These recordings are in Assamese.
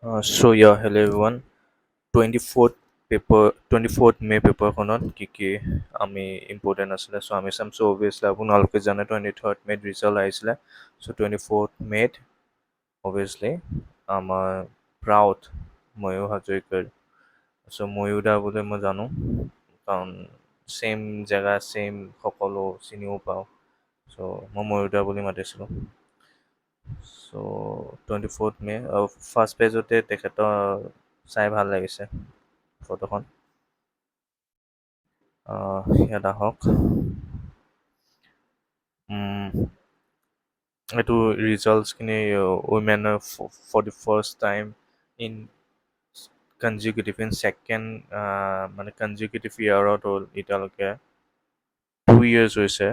Hello everyone. 24th 24th May পেপাৰখনত কি আমি ইম্পৰ্টেণ্ট আছিলে চ' আমি চাম চ' অভিয়াছলি আপোনালোকে জানে 23rd মে'ত ৰিজাল্ট আহিছিলে চ' 24th মে'ত অভিয়াছলি আমাৰ প্ৰাউড ময়ূৰ হাজৰিকাৰ চ' ময়ূৰ দা বুলি মই জানো কাৰণ ছেইম জেগা ছেইম সকলো চিনিও পাওঁ চ' মই ময়ূৰ দা বুলি মাতিছিলোঁ চ' 24th মে ফাৰ্ষ্ট পেজতে তেখেতৰ চাই ভাল লাগিছে ফটোখন ইয়াত আহক এইটো ৰিজাল্টছখিনি উইমেনৰ for the first time in consecutive in second মানে কনজিকিউটিভ ইয়াৰত হ'ল এতিয়ালৈকে 2 years হৈছে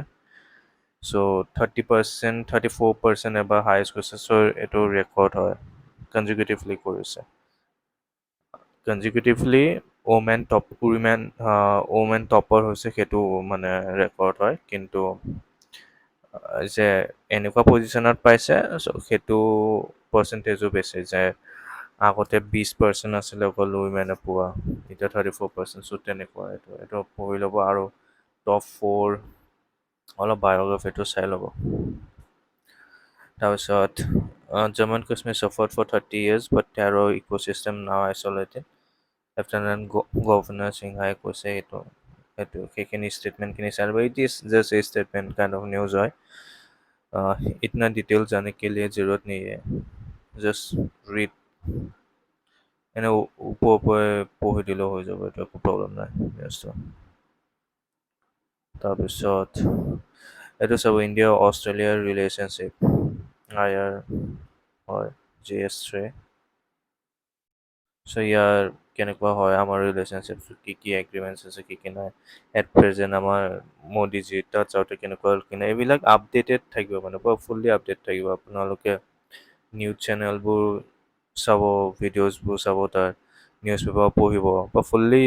চ' 34% এবাৰ হায়েষ্ট গৈছে চ' এইটো ৰেকৰ্ড হয় কনজিকিউটিভলি কৰিছে কনজিকিউটিভলি ওমেন টপাৰ হৈছে সেইটো মানে ৰেকৰ্ড হয় কিন্তু যে এনেকুৱা পজিশ্যনত পাইছে চ' সেইটো পাৰ্চেণ্টেজো বেছি যে আগতে 20% আছিলে অকল উইমেনে পোৱা এতিয়া 34% চ' তেনেকুৱা এইটো পঢ়ি ল'ব আৰু টপ 4 অলপ বায়'গ্ৰাফিটো চাই ল'ব তাৰপিছত Jammu and Kashmir suffered for 30 years but terror ecosystem now isolated lieutenant governor সিংহাই কৈছে সেইখিনি ষ্টেটমেণ্টখিনি চাই ল'ব it is just a statement kind of news হয় इतना डिटेल जाने के लिए ज़रूरत नहीं है জাষ্ট ৰিড এনে ওপৰে পঢ়ি দিলেও হৈ যাব এইটো একো প্ৰব্লেম নাই জাষ্ট তাৰপিছত এইটো চাব ইণ্ডিয়া অষ্ট্ৰেলিয়াৰ ৰিলেশ্যনশ্বিপ আয়াৰ হয় GS3 চ' ইয়াৰ কেনেকুৱা হয় আমাৰ ৰিলেশ্যনশ্বিপ কি এগ্ৰিমেণ্টছ আছে কি নাই এট প্ৰেজেণ্ট আমাৰ মোদীজী তাত যাওঁতে কেনেকুৱা হ'ল কি নাই এইবিলাক আপডেটেড থাকিব মানে ফুল্লি আপডেট থাকিব আপোনালোকে নিউজ চেনেলবোৰ চাব ভিডিঅ'জবোৰ চাব তাৰ নিউজ পেপাৰ পঢ়িব বা ফুল্লি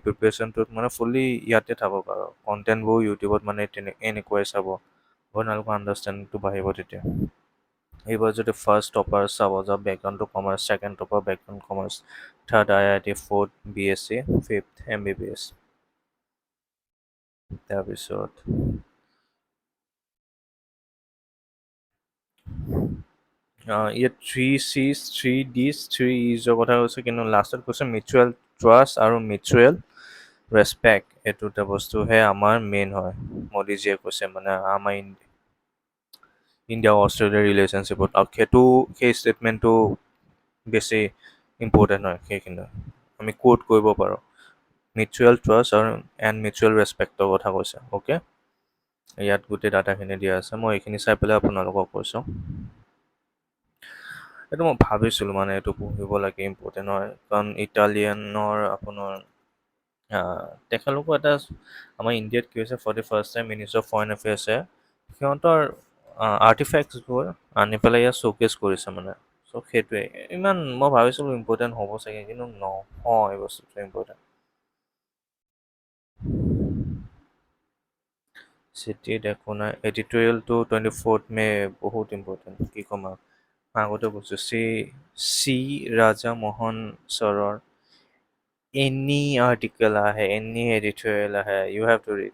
প্ৰিপেৰেশ্যনটোত মানে ফুল্লি ইয়াতে থাকক আৰু কণ্টেণ্টবোৰ ইউটিউবত মানে এনেকুৱাই চাব আপোনালোকৰ আণ্ডাৰষ্টেণ্ডিংটো বাঢ়িব তেতিয়া এইবাৰ যদি ফাৰ্ষ্ট টপাৰ চাব যাওঁ বেকগ্ৰাউণ্ডটো commerce second topper background commerce third IIT fourth BSc fifth MBBS তাৰপিছত ইয়াত 3Cs 3Ds 3Esৰ কথা কৈছে কিন্তু লাষ্টত কৈছে মিউচুৱেল ট্ৰাষ্ট আৰু মিউচুৱেল ৰেচপেক্ট এই দুটা বস্তুহে আমাৰ মেইন হয় মোদীজীয়ে কৈছে মানে আমাৰ ইণ্ডিয়া অষ্ট্ৰেলিয়া ৰিলেশ্যনশ্বিপত আৰু সেই ষ্টেটমেণ্টটো বেছি ইম্পৰ্টেণ্ট হয় সেইখিনি আমি কোট কৰিব পাৰোঁ মিউচুৱেল ট্ৰাষ্ট আৰু মিউচুৱেল ৰেচপেক্টৰ কথা কৈছে অ'কে ইয়াত গোটেই ডাটাখিনি দিয়া আছে মই এইখিনি চাই পেলাই আপোনালোকক কৈছোঁ এইটো মই ভাবিছিলোঁ মানে এইটো পঢ়িব লাগে ইম্পৰ্টেণ্ট হয় কাৰণ ইটালিয়ানৰ আপোনাৰ তেখেতলোকৰ এটা আমাৰ ইণ্ডিয়াত কি হৈছে for the first time minister of foreign এফেয়াৰ্ছে সিহঁতৰ আৰ্টিফেক্টছবোৰ আনি পেলাই ইয়াত শ্ব'কেছ কৰিছে মানে চ' সেইটোৱে ইমান মই ভাবিছিলোঁ ইম্পৰ্টেণ্ট হ'ব চাগে কিন্তু নহয় এই বস্তুটো ইম্পৰ্টেণ্ট চিটিত একো নাই এডিটৰিয়েলটো 24th মে বহুত ইম্পৰ্টেণ্ট কি ক'ম আৰু আগতে কৈছোঁ চি ৰাজা মোহন ছাৰৰ এনি আৰ্টিকেল আহে এনি এডিটৰিয়েল আহে ইউ হেভ টু ৰিড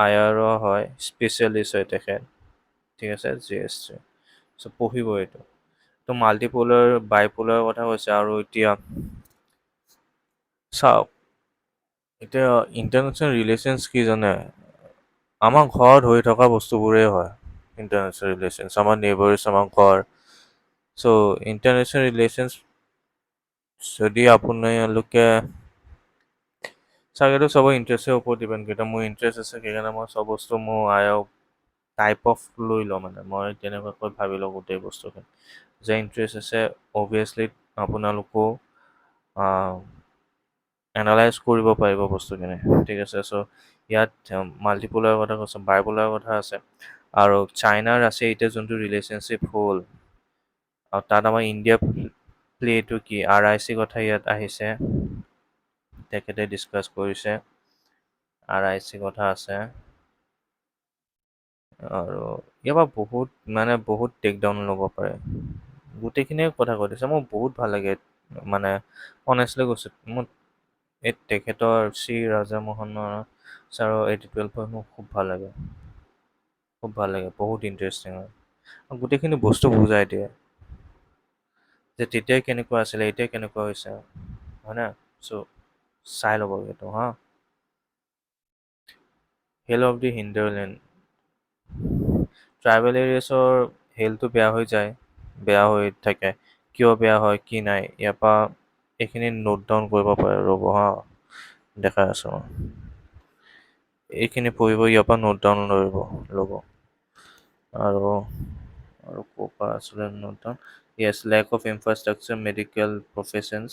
আয়াৰো হয় স্পেচিয়েলিষ্ট হয় তেখেত ঠিক আছে GS3 চ' পঢ়িব এইটো তো মাল্টিপলাৰ বাইপলাৰ কথা কৈছে আৰু এতিয়া চাওক এতিয়া ইণ্টাৰনেশ্যনেল ৰিলেশ্যনছ কি জানে আমাৰ ঘৰত হৈ থকা বস্তুবোৰেই হয় ইণ্টাৰনেশ্যনেল ৰিলেশ্যনছ আমাৰ নেইবাৰ্ছ আমাৰ ঘৰ চ' ইণ্টাৰনেশ্যনেল ৰিলেশ্যনছ যদি আপোনালোকে চাগেতো চবৰ ইণ্টাৰেষ্টৰ ওপৰত ডিপেণ্ড কৰে মোৰ ইণ্টাৰেষ্ট আছে সেইকাৰণে মই চব বস্তু মোৰ টাইপ অফ লৈ লওঁ মানে মই তেনেকুৱাকৈ ভাবি লওঁ গোটেই বস্তুখিনি যে ইণ্টাৰেষ্ট আছে অভিয়াছলি আপোনালোকেও এনালাইজ কৰিব পাৰিব বস্তুখিনি ঠিক আছে চ' ইয়াত মাল্টিপলাৰ কথা কৈছে বাইপলাৰ কথা আছে আৰু চাইনাৰ আছে এতিয়া যোনটো ৰিলেশ্যনশ্বিপ হ'ল আৰু তাত আমাৰ ইণ্ডিয়া প্লেটো কি RIC কথা ইয়াত আহিছে তেখেতে ডিছকাছ কৰিছে RIC কথা আছে আৰু ইয়াৰ পৰা বহুত টেকডাউন ল'ব পাৰে গোটেইখিনিয়ে কথা কৈ দিছে, মোৰ বহুত ভাল লাগে। মানে অনেষ্টলি কৈছোঁ, মোৰ এই তেখেতৰ শ্ৰী ৰাজামোহনৰ ছাৰৰ 8-12 পঢ়ি মোৰ খুব ভাল লাগে। খুব ভাল লাগে, বহুত ইণ্টাৰেষ্টিং হয়। আৰু গোটেইখিনি বস্তু বুজাই দিয়ে যে তেতিয়াই কেনেকুৱা আছিলে, এতিয়া কেনেকুৱা হৈছে, হয় না? চ' চাই ল'ব সেইটো হা। হেল অফ দি হিন্দাৰলেণ্ড, ট্ৰাইবেল এৰিয়াছৰ হেলটো বেয়া হৈ যায়, বেয়া হৈ থাকে। কিয় বেয়া হয় কি নাই, ইয়াৰ পৰা এইখিনি নোট ডাউন কৰিব পাৰে, ৰ'ব হা দেখাই আছোঁ। এইখিনি পঢ়িব, ইয়াৰ পৰা নোট ডাউন ল'ব। আৰু আৰু ক'ৰ পৰা আছিলে note down, Yes, lake of infrastructure, medical professions,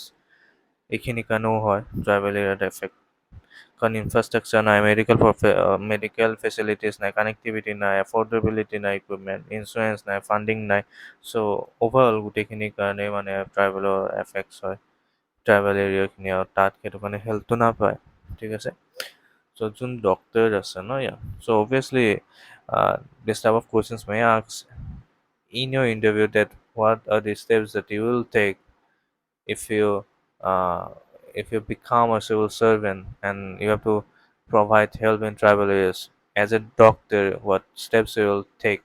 এইখিনি কাৰণেও হয় ট্ৰাইবেল এৰিয়াত এফেক্ট। কাৰণ ইনফ্ৰাষ্ট্ৰাকচাৰ নাই, মেডিকেল ফেচিলিটিছ নাই, কানেক্টিভিটি নাই, এফৰ্ডেবিলিটি নাই, ইকুইপমেণ্ট, ইঞ্চুৰেঞ্চ নাই, ফাণ্ডিং নাই। চ' অভাৰঅল গোটেইখিনিৰ কাৰণে মানে ট্ৰাইবেলৰ এফেক্টছ হয়, ট্ৰাইবেল এৰিয়াখিনি, আৰু তাত সেইটো কাৰণে হেল্থটো নাপায়, ঠিক আছে। চ' যোন ডক্টৰ আছে ন ইয়াত, চ' অভিয়াছলি this type of questions may ask in your interview that what are the steps that you will take if you uh, if you become a civil servant and you have to provide help in tribal areas. As a doctor, what steps you will take,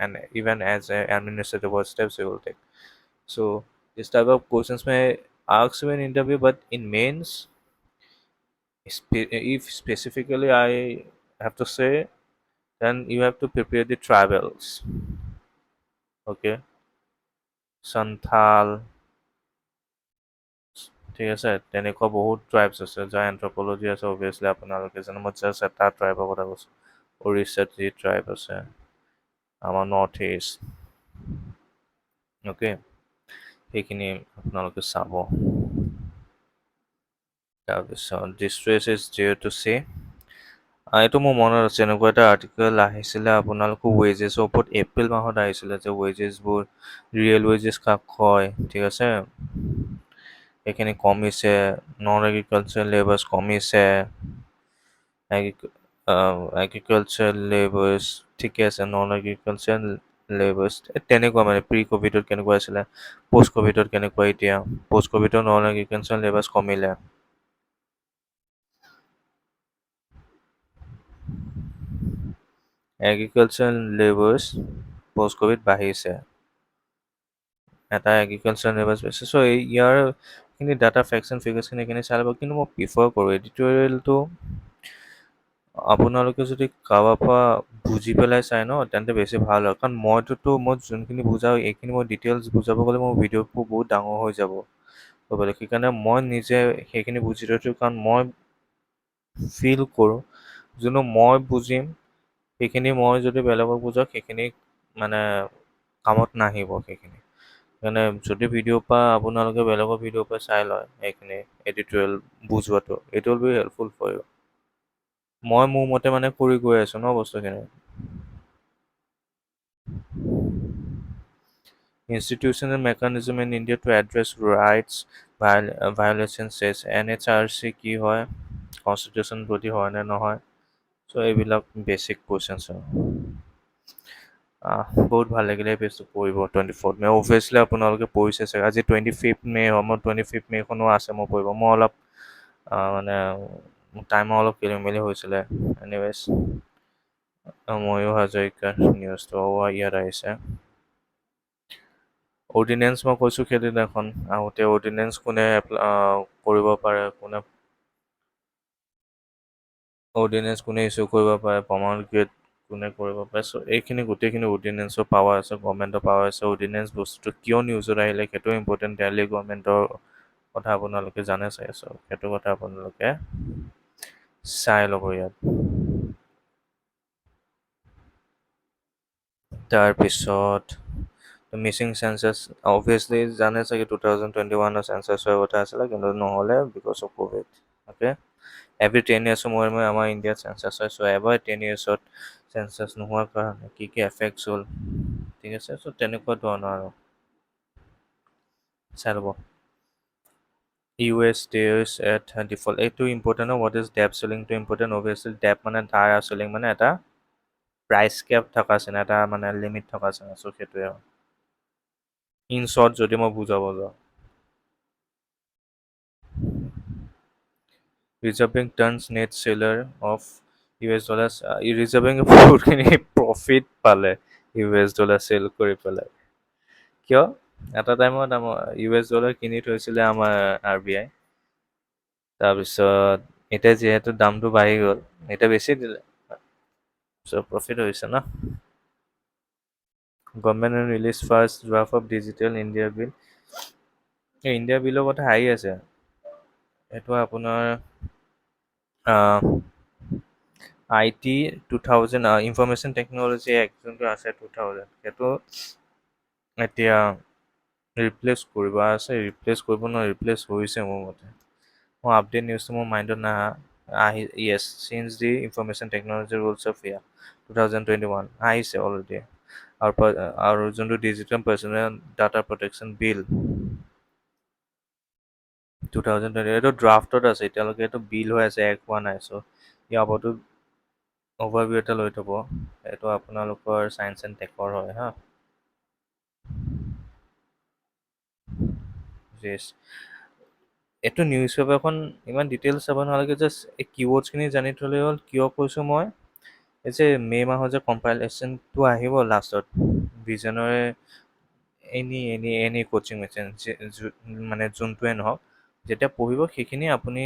and even as an administrator, what steps you will take. So this type of questions may ask you in interview, but in mains, if specifically I have to say, then you have to prepare the tribals. Okay, Santhal, ঠিক আছে, তেনেকুৱা বহুত ট্ৰাইবছ আছে যাৰ এন্থ্ৰপলজি আছে। অভিয়াছলি আপোনালোকে জানে, মই জাষ্ট এটা ট্ৰাইবৰ কথা কৈছোঁ, উৰিষ্যাত যি ট্ৰাইব আছে আমাৰ নৰ্থ ইষ্ট। অ'কে, সেইখিনি আপোনালোকে চাব। তাৰপিছত ডিষ্ট্ৰেছ ইজ ডিয়াৰ টু চে, এইটো মোৰ মনত আছে, এনেকুৱা এটা আৰ্টিকেল আহিছিলে আপোনালোকৰ ৱেজেছৰ ওপৰত, এপ্ৰিল মাহত আহিছিলে, যে ৱেজেছবোৰ ৰিয়েল ৱেজেছ কাক কয়, ঠিক আছে, সেইখিনি কমিছে, নন এগ্ৰিকালচাৰেল লেবাৰ্ছ কমিছে, এগ্ৰিকালচাৰেল লেবাৰ্ছ ঠিকে আছে, নন এগ্ৰিকালচাৰেল লেবাৰ্ছ তেনেকুৱা মানে প্ৰি ক'ভিডত কেনেকুৱা আছিলে, পষ্ট ক'ভিডত কেনেকুৱা এতিয়া, পষ্ট ক'ভিডৰ নন এগ্ৰিকালচাৰেল লেবাৰ্ছ কমিলে। এগ্ৰিকালচাৰেল লেবাৰ্ছ পষ্ট ক'ভিড বাঢ়িছে, এটা এগ্ৰিকালচাৰেল লেবাৰ্ছ বাঢ়িছে। চ' ইয়াৰ খিনি ডাটা ফেক্টছ এণ্ড ফিগাৰ্ছখিনি এইখিনি চাই ল'ব। কিন্তু মই প্ৰিফাৰ কৰোঁ এডিটৰিয়েলটো আপোনালোকে যদি কাৰোবাৰ পৰা বুজি পেলাই চাই ন, তেন্তে বেছি ভাল হয়। কাৰণ মই যোনখিনি বুজাওঁ, এইখিনি মই ডিটেইলছ বুজাব গ'লে মোৰ ভিডিঅ'বোৰ বহুত ডাঙৰ হৈ যাব। সেইকাৰণে মই নিজে সেইখিনি বুজি থৈছোঁ, কাৰণ মই ফিল কৰোঁ যোনটো মই বুজিম, সেইখিনি মই যদি বেলেগক বুজাওঁ, সেইখিনি মানে কামত নাহিব সেইখিনি। সেইকাৰণে যদি ভিডিঅ'ৰ পৰা আপোনালোকে বেলেগৰ ভিডিঅ'ৰ পৰা চাই লয়, এইখিনি এডিটৰিয়েল বুজোৱাটো, it will be helpful for you. মই মোৰ মতে মানে কৰি গৈ আছোঁ ন বস্তুখিনি। Institutional mechanism in India to address rights violations says NHRC কি হয়, কনষ্টিটিউশ্যন বডি হয় নে নহয়। চ' এইবিলাক বেচিক কুৱেশ্যনছ হয়। বহুত ভাল লাগিলে এই পেজটো পঢ়িব। 24 মে অভিয়াছলি আপোনালোকে পঢ়িছে চাগে, আজি 25 মে হয়, মোৰ 25 মেখনো আছে মোৰ পঢ়িব। মই অলপ মানে টাইমৰ অলপ খেলি মেলি হৈছিলে। এনিৱেজ, ময়ূৰ হাজৰিকাৰ নিউজটো ইয়াত আহিছে। অৰ্ডিনেঞ্চ মই কৈছোঁ সেইদিনাখন আহোঁতে, অৰ্ডিনেঞ্চ কোনে কৰিব পাৰে, কোনে ইছ্যু কৰিব পাৰে, প্ৰমাণ ক্ৰিয়েট কোনে কৰিব পাৰে। চ' এইখিনি গোটেইখিনি অৰ্ডিনেঞ্চৰ পাৱাৰ আছে, গভৰ্ণমেণ্টৰ পাৱাৰ আছে। অৰ্ডিনেঞ্চ বস্তুটো কিয় নিউজত আহিলে সেইটো ইম্পৰ্টেণ্ট, দিল্লী গভৰ্ণমেণ্টৰ কথা আপোনালোকে জানে চাগে, চ' সেইটো কথা আপোনালোকে চাই ল'ব ইয়াত। তাৰপিছত মিচিং চেঞ্চাছ, অভিয়াছলি জানে চাগে 2021 চেঞ্চাছৰ কথা আছিলে, কিন্তু নহ'লে because of Covid. Okay, every 10 years মূৰে মূৰে আমাৰ ইণ্ডিয়াত চেঞ্চাছ হয়। চ' এবাৰ 10 yearsত চেঞ্চাছ নোহোৱাৰ কাৰণে কি কি এফেক্টছ হ'ল, ঠিক আছে। চ' তেনেকুৱা ধৰণৰ আৰু চাই ল'ব। US stares at default, এইটো ইম্পৰ্টেণ্ট। হোৱাট ইজ ডেপ চিলিংটো ইম্পৰ্টেণ্ট। অভিয়াছলি ডেপ মানে ধাৰ, চিলিং মানে এটা প্ৰাইচ কেপ থকা আছে, এটা মানে লিমিট থকা আছে। চ' সেইটোৱে আৰু ইন শ্বৰ্ট যদি মই বুজাব যাওঁ, reserve bank turns net seller of US dollar, reserve bank বহুতখিনি প্ৰফিট পালে US ডলাৰ চেল কৰি পেলাই। কিয়? এটা টাইমত আমাৰ US ডলাৰ কিনি থৈছিলে আমাৰ RBI। তাৰপিছত এতিয়া যিহেতু দামটো বাঢ়ি গ'ল, এতিয়া বেছি দিলে, চ' প্ৰফিট হৈছে ন। গভৰ্ণমেণ্টে release first draft of digital India bill. এই ইণ্ডিয়া বিলৰ কথা আহি আছে। এইটো আপোনাৰ IT 2000, ইনফৰমেশ্যন টেকনলজি এক্ট যোনটো আছে 2000, সেইটো এতিয়া ৰিপ্লেচ কৰিব নহয়, ৰিপ্লেচ হৈছে মোৰ মতে। মই আপডেট নিউজটো মোৰ মাইণ্ডত নাহা yes, change the information technology rules of 2021 আহিছে অলৰেডি। আৰু যোনটো digital personal data protection bill 2020, এইটো ড্ৰাফটত আছে এতিয়ালৈকে, এইটো বিল হৈ আছে, এক হোৱা নাই। চ' ইয়াৰ ওপৰতো অভাৰভিউ এটা লৈ থ'ব। এইটো আপোনালোকৰ চায়েন্স এণ্ড টেকৰ হয় হা। য়েছ, এইটো নিউজ পেপাৰখন ইমান ডিটেইলছ চাব নালাগে, জাষ্ট এই কিৱৰ্ডছখিনি জানি থ'লেই হ'ল। কিয় কৈছোঁ মই, এই যে মে' মাহৰ যে কম্পাইলেশ্যনটো আহিব লাষ্টত, ভিজনৰে এনি কচিং মেচিন মানে যোনটোৱে নহওক, যেতিয়া পঢ়িব সেইখিনি আপুনি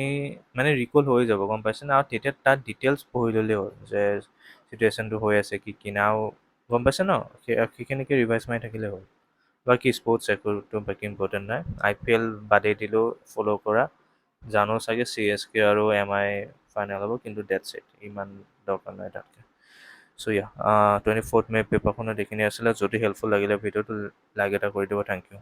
মানে ৰিকল হৈ যাব, গম পাইছেনে? আৰু তেতিয়া তাত ডিটেইলছ পঢ়ি ল'লেই হ'ল যে চিটুৱেশ্যনটো হৈ আছে কি নাও, গম পাইছে ন? সেইখিনিকে ৰিভাইজ মাৰি থাকিলে হ'ল। বাকী স্পৰ্টছ একোতো বাকী ইম্পৰ্টেণ্ট নাই। IPL বাদেই দিলোঁ ফ'ল' কৰা, জানো চাগে CSK আৰু MI ফাইনেল হ'ব, কিন্তু ডেটছ ইট, ইমান দৰকাৰ নাই তাতকৈ। চ' 24 মে' পেপাৰখনত এইখিনি আছিলে। যদি হেল্পফুল লাগিলে ভিডিঅ'টো লাইক এটা কৰি দিব। Thank U.